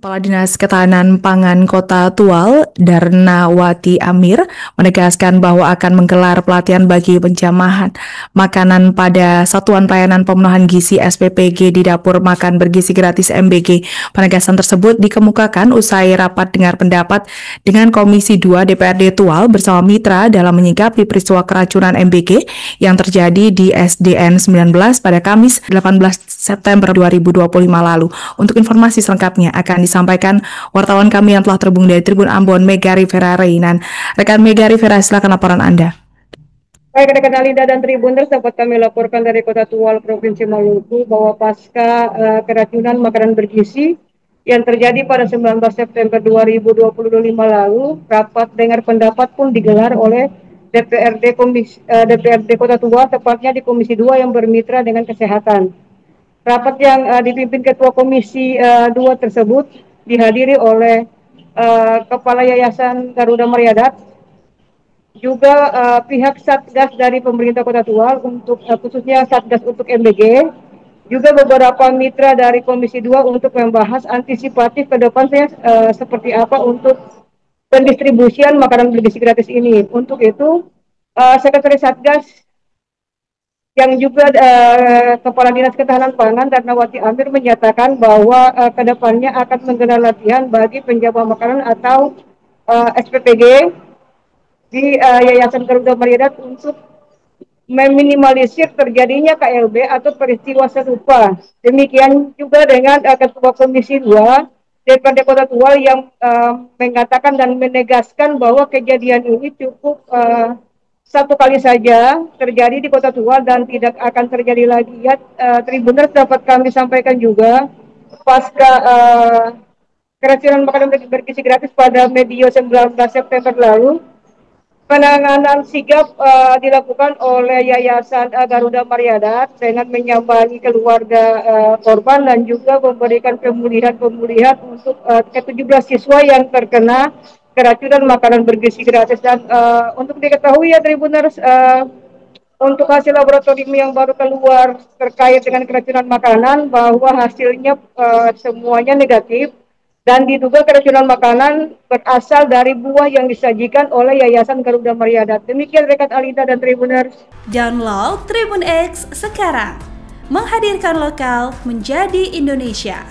Kepala Dinas Ketahanan Pangan Kota Tual, Darnawati Amir, menegaskan bahwa akan menggelar pelatihan bagi penjamahan makanan pada Satuan Pelayanan Pemenuhan Gizi SPPG di Dapur Makan Bergizi Gratis MBG. Penegasan tersebut dikemukakan usai rapat dengar pendapat dengan Komisi 2 DPRD Tual bersama mitra dalam menyikapi peristiwa keracunan MBG yang terjadi di SDN 19 pada Kamis 18 September 2025 lalu. Untuk informasi selengkapnya akan disampaikan wartawan kami yang telah terhubung dari Tribun Ambon, Mega Rivera Reinan. Rekan Mega Rivera, silakan laporan Anda. Baik rekan Alinda dan Tribuners, dapat kami laporkan dari Kota Tual, Provinsi Maluku bahwa pasca keracunan makanan bergizi yang terjadi pada 19 September 2025 lalu, rapat dengar pendapat pun digelar oleh DPRD Kota Tual, tepatnya di Komisi 2 yang bermitra dengan kesehatan. Rapat yang dipimpin Ketua Komisi 2 tersebut dihadiri oleh Kepala Yayasan Garuda Maryadat, juga pihak Satgas dari pemerintah Kota Tual untuk khususnya Satgas untuk MBG, juga beberapa mitra dari Komisi 2 untuk membahas antisipatif ke depannya seperti apa untuk pendistribusian makanan bergizi gratis ini. Untuk itu, Sekretaris Satgas yang juga Kepala Dinas Ketahanan Pangan Darnawati Amir menyatakan bahwa kedepannya akan menggelar latihan bagi penjaga makanan atau SPPG di Yayasan Garuda Maryadat untuk meminimalisir terjadinya KLB atau peristiwa serupa. Demikian juga dengan Ketua Komisi 2 DPRD Kota Tual yang mengatakan dan menegaskan bahwa kejadian ini cukup satu kali saja terjadi di Kota Tual dan tidak akan terjadi lagi. Ya, Tribuners, dapat kami sampaikan juga pasca keracunan makanan bergizi gratis pada medio 19 September lalu, penanganan sigap dilakukan oleh Yayasan Garuda Maryadat dengan menyambangi keluarga korban dan juga memberikan pemulihan untuk ke-17 siswa yang terkena keracunan makanan bergizi gratis. Dan untuk diketahui ya Tribuners, untuk hasil laboratorium yang baru keluar terkait dengan keracunan makanan bahwa hasilnya semuanya negatif dan diduga keracunan makanan berasal dari buah yang disajikan oleh Yayasan Garuda Maryadat. Demikian rekan Alida dan Tribuners. Download Tribun X sekarang, menghadirkan lokal menjadi Indonesia.